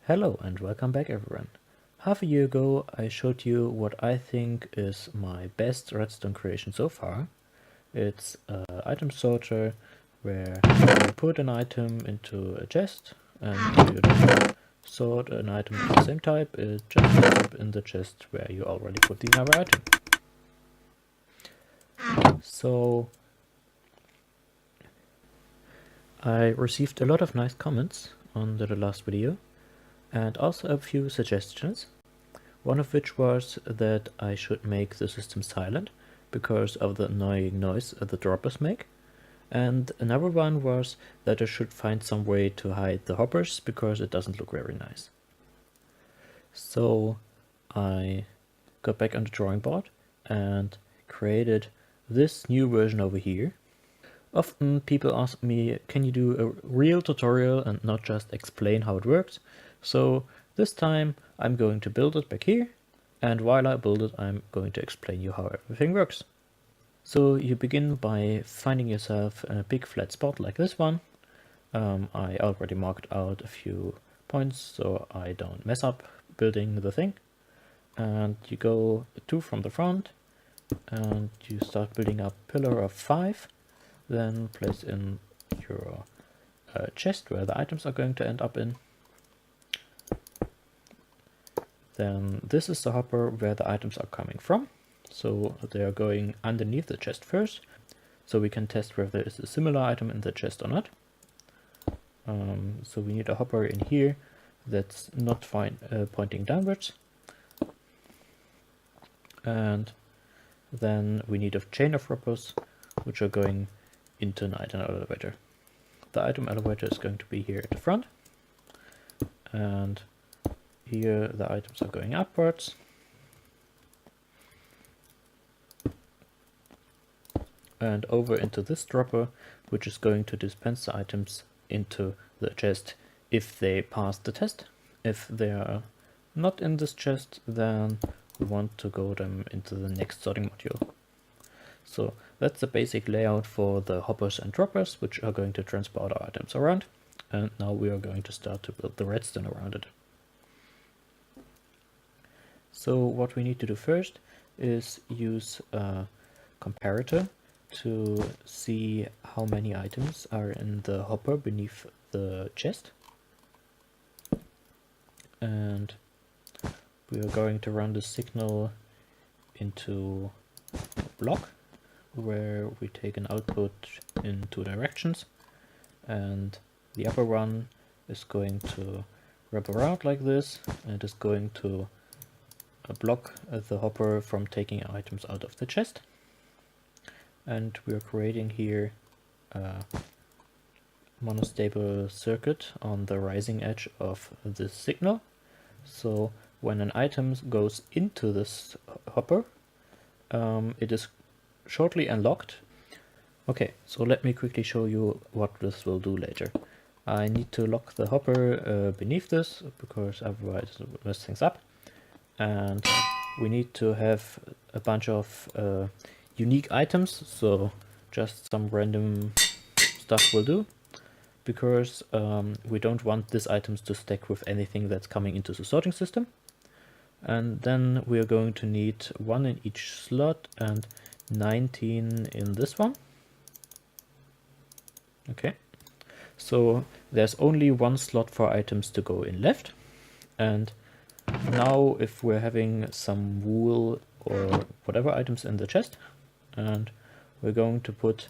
Hello and welcome back everyone. Half a year ago I showed you what I think is my best redstone creation so far. It's an item sorter where you put an item into a chest and if you don't sort an item of the same type, it just ends up in the chest where you already put the other item. So I received a lot of nice comments on the last video and also a few suggestions. One of which was that I should make the system silent because of the annoying noise the droppers make. And another one was that I should find some way to hide the hoppers because it doesn't look very nice. So I got back on the drawing board and created this new version over here. Often people ask me, can you do a real tutorial and not just explain how it works? So this time I'm going to build it back here, and while I build it I'm going to explain you how everything works. So you begin by finding yourself a big flat spot like this one. I already marked out a few points so I don't mess up building the thing. And you go 2 from the front and you start building up pillar of 5. Then place in your chest where the items are going to end up in. Then this is the hopper where the items are coming from. So they are going underneath the chest first. So we can test whether there is a similar item in the chest or not. So we need a hopper in here that's not pointing downwards. And then we need a chain of hoppers which are going into an item elevator. The item elevator is going to be here at the front, and here the items are going upwards, and over into this dropper, which is going to dispense the items into the chest if they pass the test. If they are not in this chest, then we want to go them into the next sorting module. So that's the basic layout for the hoppers and droppers, which are going to transport our items around. And now we are going to start to build the redstone around it. So what we need to do first is use a comparator to see how many items are in the hopper beneath the chest. And we are going to run the signal into a block where we take an output in 2 directions, and the upper one is going to wrap around like this and is going to block the hopper from taking items out of the chest. And we are creating here a monostable circuit on the rising edge of this signal. So when an item goes into this hopper, it is shortly unlocked. Okay, so let me quickly show you what this will do later. I need to lock the hopper beneath this because otherwise it will mess things up. And we need to have a bunch of unique items, so just some random stuff will do, because we don't want these items to stack with anything that's coming into the sorting system. And then we are going to need 1 in each slot and 19 in this one. Okay, so there's only 1 slot for items to go in left. And now if we're having some wool or whatever items in the chest, and we're going to put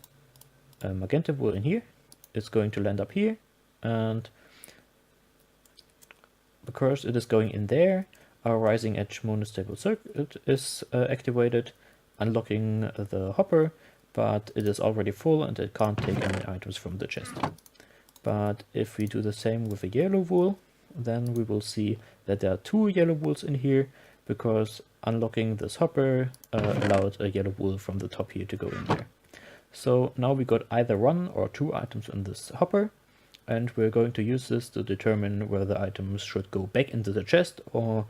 a magenta wool in here, it's going to land up here, and because it is going in there, our rising edge monostable circuit is activated, unlocking the hopper, but it is already full and it can't take any items from the chest. But if we do the same with a yellow wool, then we will see that there are 2 yellow wools in here, because unlocking this hopper allowed a yellow wool from the top here to go in there. So now we got either 1 or 2 items in this hopper, and we're going to use this to determine whether the items should go back into the chest or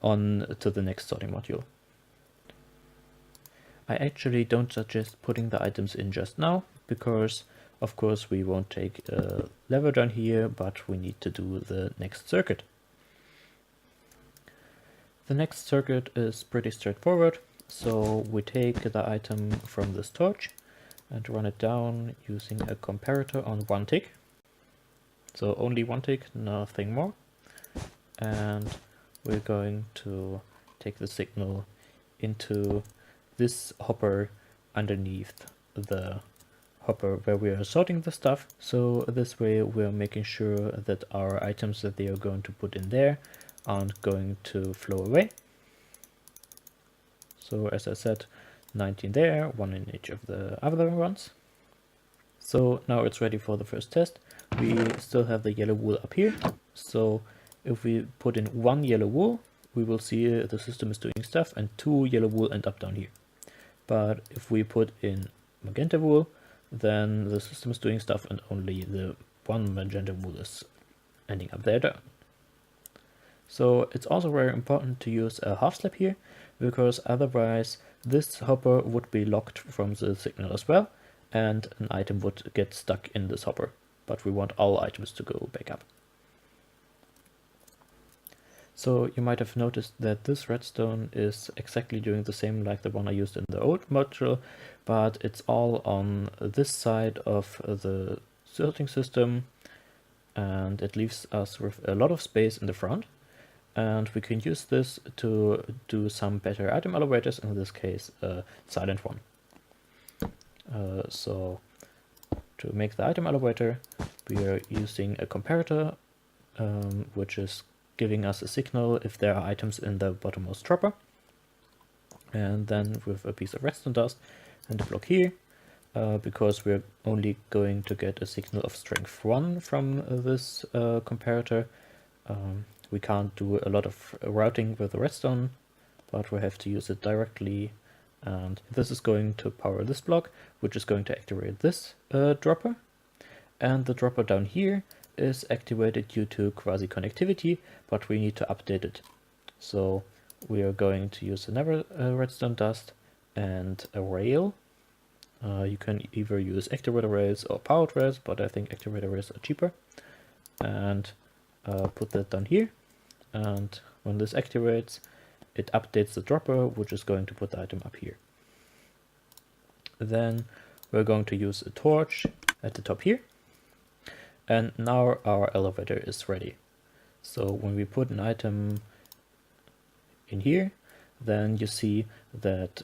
on to the next sorting module. I actually don't suggest putting the items in just now, because of course we won't take a lever down here, but we need to do the next circuit. The next circuit is pretty straightforward. So we take the item from this torch and run it down using a comparator on 1 tick. So only 1 tick, nothing more. And we're going to take the signal into this hopper underneath the hopper where we are sorting the stuff. So this way we're making sure that our items that they are going to put in there aren't going to flow away. So as I said, 19 there, 1 in each of the other ones. So now it's ready for the first test. We still have the yellow wool up here. So if we put in 1 yellow wool, we will see the system is doing stuff, and 2 yellow wool end up down here. But if we put in magenta wool, then the system is doing stuff and only the 1 magenta wool is ending up there. So it's also very important to use a half slab here, because otherwise this hopper would be locked from the signal as well, and an item would get stuck in this hopper. But we want all items to go back up. So you might have noticed that this redstone is exactly doing the same like the one I used in the old module, but it's all on this side of the sorting system, and it leaves us with a lot of space in the front. And we can use this to do some better item elevators, in this case a silent one. So to make the item elevator, we are using a comparator, which is giving us a signal if there are items in the bottommost dropper. And then with a piece of redstone dust and a block here, because we're only going to get a signal of strength 1 from this comparator, we can't do a lot of routing with the redstone, but we have to use it directly. And this is going to power this block, which is going to activate this dropper. And the dropper down here is activated due to quasi-connectivity, but we need to update it. So we are going to use another redstone dust and a rail. You can either use activator rails or powered rails, but I think activator rails are cheaper. And put that down here. And when this activates, it updates the dropper, which is going to put the item up here. Then we're going to use a torch at the top here. And now our elevator is ready. So when we put an item in here, then you see that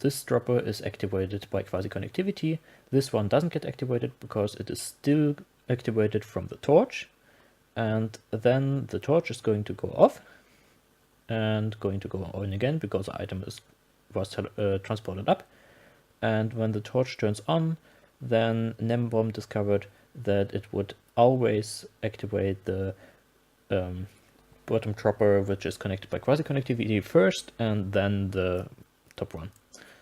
this dropper is activated by quasi-connectivity. This one doesn't get activated because it is still activated from the torch. And then the torch is going to go off and going to go on again because the item was transported up. And when the torch turns on, then Nembomb discovered that it would always activate the bottom dropper, which is connected by quasi-connectivity first, and then the top one.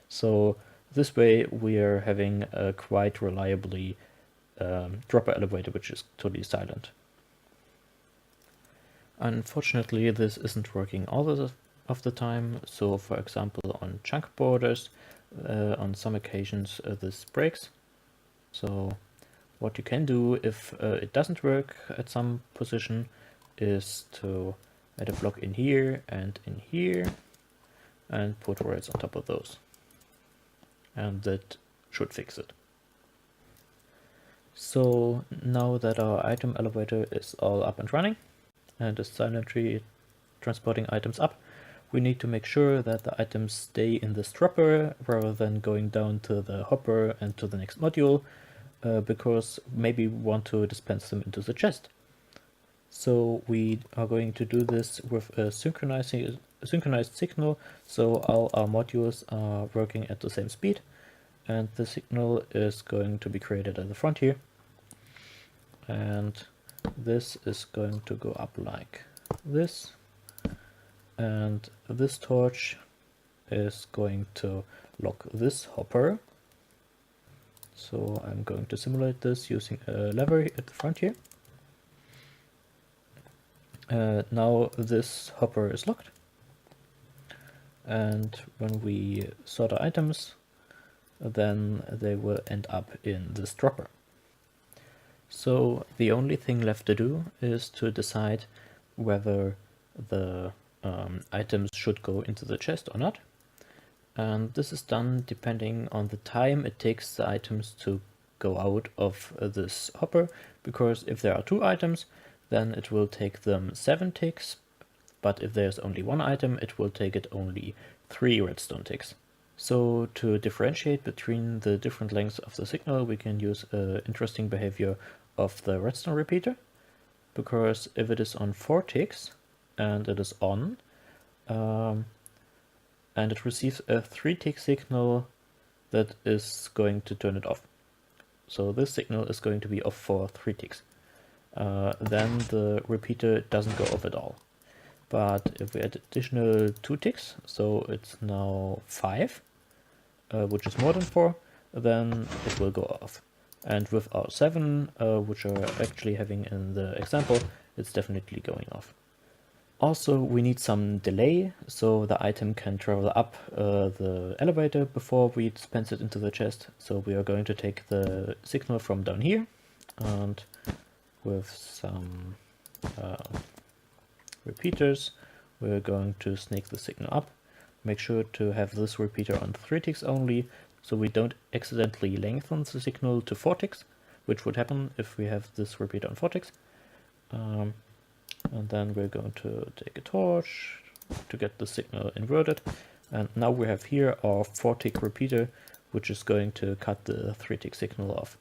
So this way we are having a quite reliably dropper elevator, which is totally silent. Unfortunately, this isn't working all of the time. So for example, on chunk borders, on some occasions this breaks. So what you can do if it doesn't work at some position is to add a block in here and put rails on top of those. And that should fix it. So now that our item elevator is all up and running and is silently transporting items up, we need to make sure that the items stay in this dropper rather than going down to the hopper and to the next module, because maybe we want to dispense them into the chest. So we are going to do this with a synchronized signal, so all our modules are working at the same speed, and the signal is going to be created at the front here. And this is going to go up like this, and this torch is going to lock this hopper. So I'm going to simulate this using a lever at the front here. Now this hopper is locked, and when we sort our items, then they will end up in this dropper. So the only thing left to do is to decide whether the items should go into the chest or not. And this is done depending on the time it takes the items to go out of this hopper, because if there are 2 items, then it will take them 7 ticks, but if there's only 1 item, it will take it only 3 redstone ticks. So to differentiate between the different lengths of the signal, we can use interesting behavior of the redstone repeater, because if it is on 4 ticks and it is on, and it receives a 3 tick signal, that is going to turn it off. So this signal is going to be off for 3 ticks. Then the repeater doesn't go off at all. But if we add additional 2 ticks, so it's now 5, which is more than 4, then it will go off. And with our 7, which are actually having in the example, it's definitely going off. Also, we need some delay, so the item can travel up the elevator before we dispense it into the chest. So we are going to take the signal from down here, and with some repeaters, we're going to snake the signal up. Make sure to have this repeater on 3 ticks only, so we don't accidentally lengthen the signal to 4 ticks, which would happen if we have this repeater on 4 ticks. And then we're going to take a torch to get the signal inverted. And now we have here our 4 tick repeater, which is going to cut the 3 tick signal off.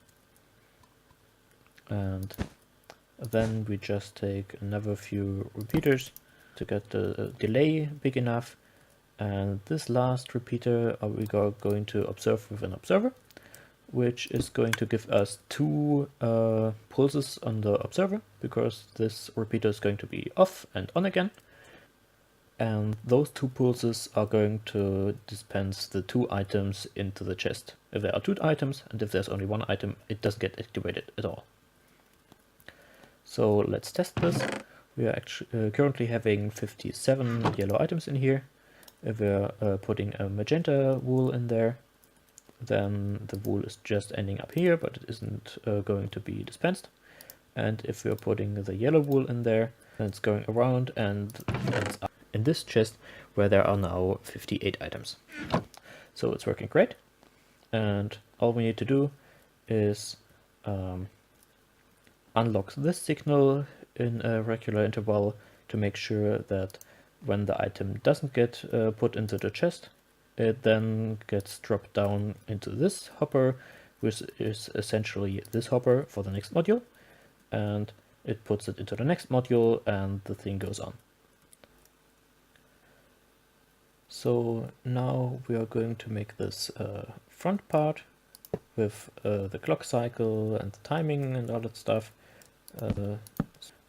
And then we just take another few repeaters to get the delay big enough. And this last repeater we are going to observe with an observer, which is going to give us 2 pulses on the observer, because this repeater is going to be off and on again. And those 2 pulses are going to dispense the 2 items into the chest. If there are 2 items, and if there's only 1 item, it doesn't get activated at all. So let's test this. We are actually currently having 57 yellow items in here. If we're putting a magenta wool in there, then the wool is just ending up here, but it isn't going to be dispensed. And if we're putting the yellow wool in there, then it's going around and ends up in this chest, where there are now 58 items. So it's working great. And all we need to do is unlock this signal in a regular interval to make sure that when the item doesn't get put into the chest, it then gets dropped down into this hopper, which is essentially this hopper for the next module, and it puts it into the next module, and the thing goes on. So now we are going to make this front part with the clock cycle and the timing and all that stuff.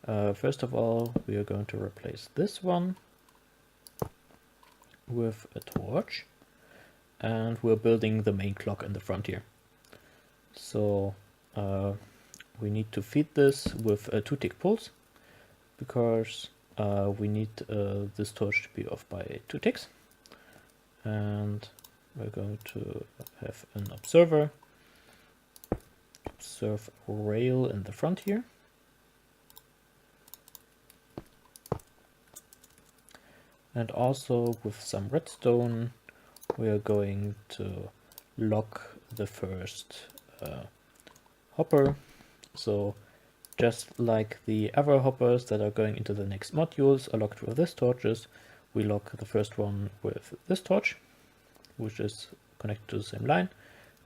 First of all, we are going to replace this one with a torch, and we're building the main clock in the front here. So we need to feed this with a 2 tick pulse, because we need this torch to be off by 2 ticks. And we're going to have an observe rail in the front here. And also with some redstone, we are going to lock the first hopper. So just like the other hoppers that are going into the next modules are locked with these torches, we lock the first one with this torch, which is connected to the same line.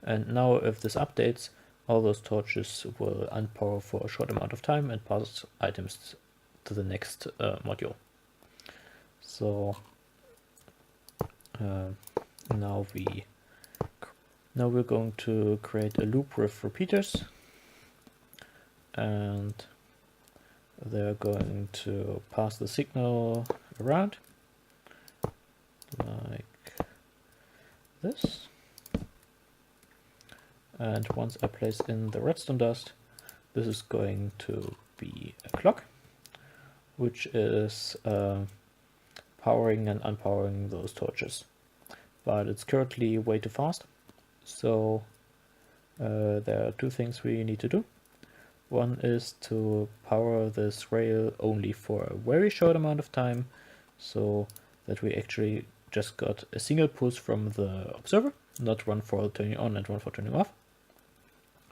And now if this updates, all those torches will unpower for a short amount of time and pass items to the next module. So now we're going to create a loop with repeaters, and they're going to pass the signal around like this. And once I place in the redstone dust, this is going to be a clock, which is powering and unpowering those torches. But it's currently way too fast, so there are 2 things we need to do. One is to power this rail only for a very short amount of time, so that we actually just got a single pulse from the observer, not one for turning on and one for turning off.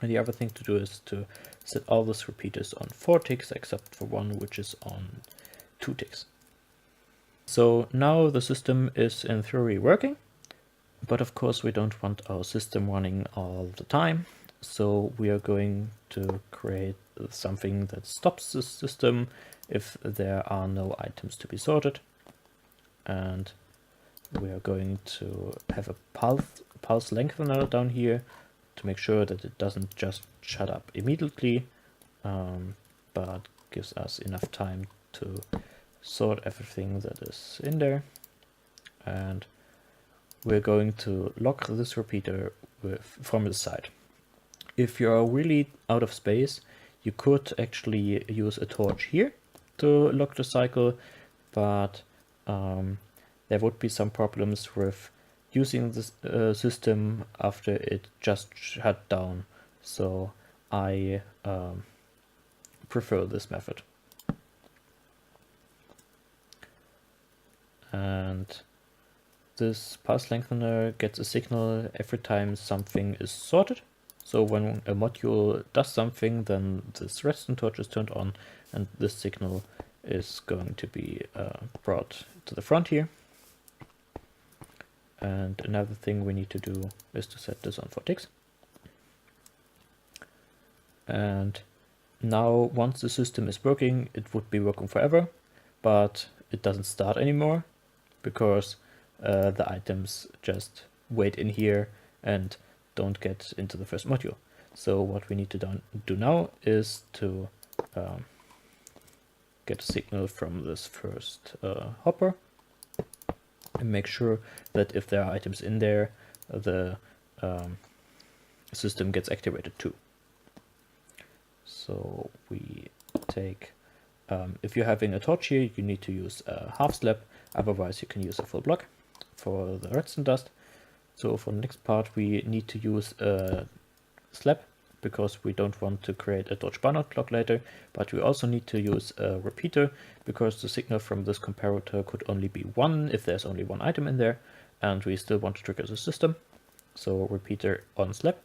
And the other thing to do is to set all these repeaters on 4 ticks except for one which is on 2 ticks. So now the system is in theory working, but of course we don't want our system running all the time. So we are going to create something that stops the system if there are no items to be sorted. And we are going to have a pulse lengthener down here to make sure that it doesn't just shut up immediately, but gives us enough time to sort everything that is in there. And we're going to lock this repeater from the side. If you're really out of space, you could actually use a torch here to lock the cycle, but there would be some problems with using this system after it just shut down. So I prefer this method. And this pulse lengthener gets a signal every time something is sorted. So when a module does something, then this redstone torch is turned on and this signal is going to be brought to the front here. And another thing we need to do is to set this on 4 ticks. And now once the system is working, it would be working forever, but it doesn't start anymore because the items just wait in here and don't get into the first module. So what we need to do now is to get a signal from this first hopper and make sure that if there are items in there, the system gets activated too. So we take, if you're having a torch here, you need to use a half slab, otherwise you can use a full block for the redstone dust. So for the next part we need to use a slab because we don't want to create a torch burnout clock later, but we also need to use a repeater because the signal from this comparator could only be 1 if there's only 1 item in there, and we still want to trigger the system. So repeater on slab.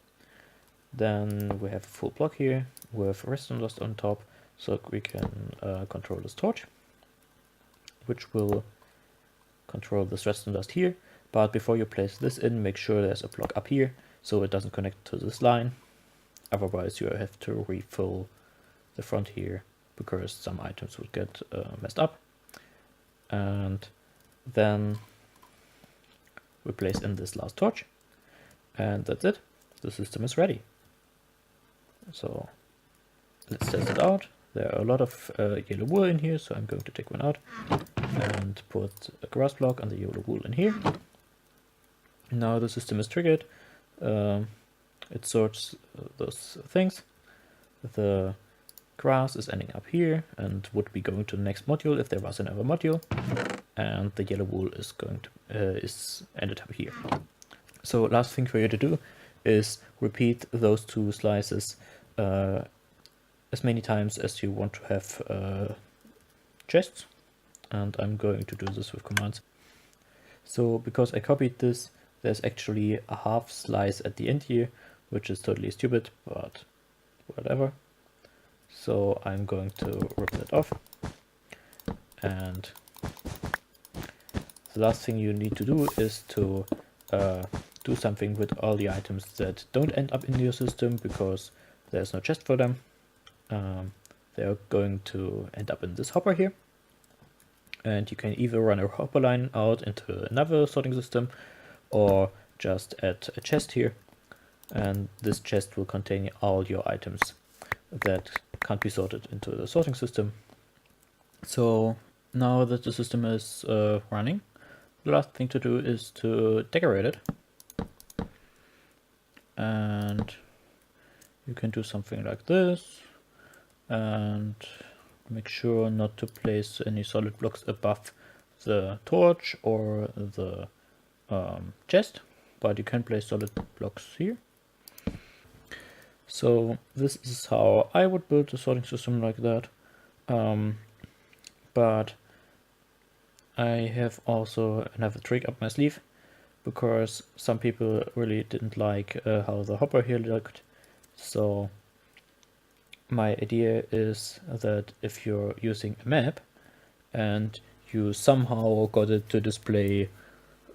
Then we have a full block here with redstone dust on top, so we can control this torch, which will control this redstone dust here. But before you place this in, make sure there's a block up here so it doesn't connect to this line. Otherwise you have to refill the front here because some items would get messed up. And then we place in this last torch, and that's it. The system is ready. So let's test it out. There are a lot of yellow wool in here, so I'm going to take one out and put a grass block and the yellow wool in here. Now the system is triggered. It sorts those things. The grass is ending up here and would be going to the next module if there was another module, and the yellow wool is going to is ended up here. So last thing for you to do is repeat those 2 slices as many times as you want to have chests, and I'm going to do this with commands. So because I copied this, there's actually a half slice at the end here, which is totally stupid, but whatever. So I'm going to rip that off. And the last thing you need to do is to do something with all the items that don't end up in your system because there's no chest for them. They're going to end up in this hopper here. And you can either run a hopper line out into another sorting system or just add a chest here. And this chest will contain all your items that can't be sorted into the sorting system. So now that the system is running, the last thing to do is to decorate it. And you can do something like this and make sure not to place any solid blocks above the torch or the chest, but you can place solid blocks here. So this is how I would build a sorting system like that. But I have also another trick up my sleeve, because some people really didn't like how the hopper here looked. So my idea is that if you're using a map and you somehow got it to display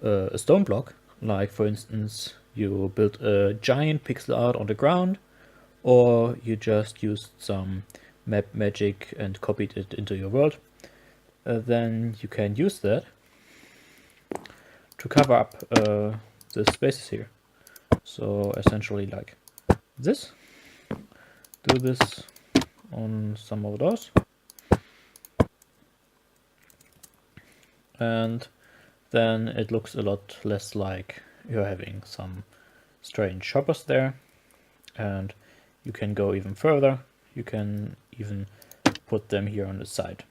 a stone block, like for instance you built a giant pixel art on the ground, or you just used some map magic and copied it into your world, then you can use that to cover up the spaces here. So essentially like this, do this on some of those, and then it looks a lot less like you're having some strange shoppers there. And you can go even further, you can even put them here on the side.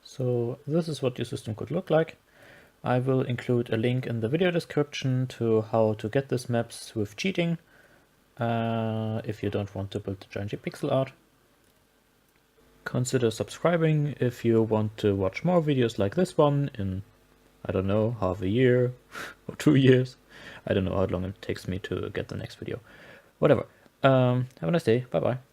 So this is what your system could look like. I will include a link in the video description to how to get these maps with cheating, if you don't want to build the giant pixel art. Consider subscribing if you want to watch more videos like this one in, I don't know, half a year or 2 years. I don't know how long it takes me to get the next video. Whatever. Have a nice day. Bye bye.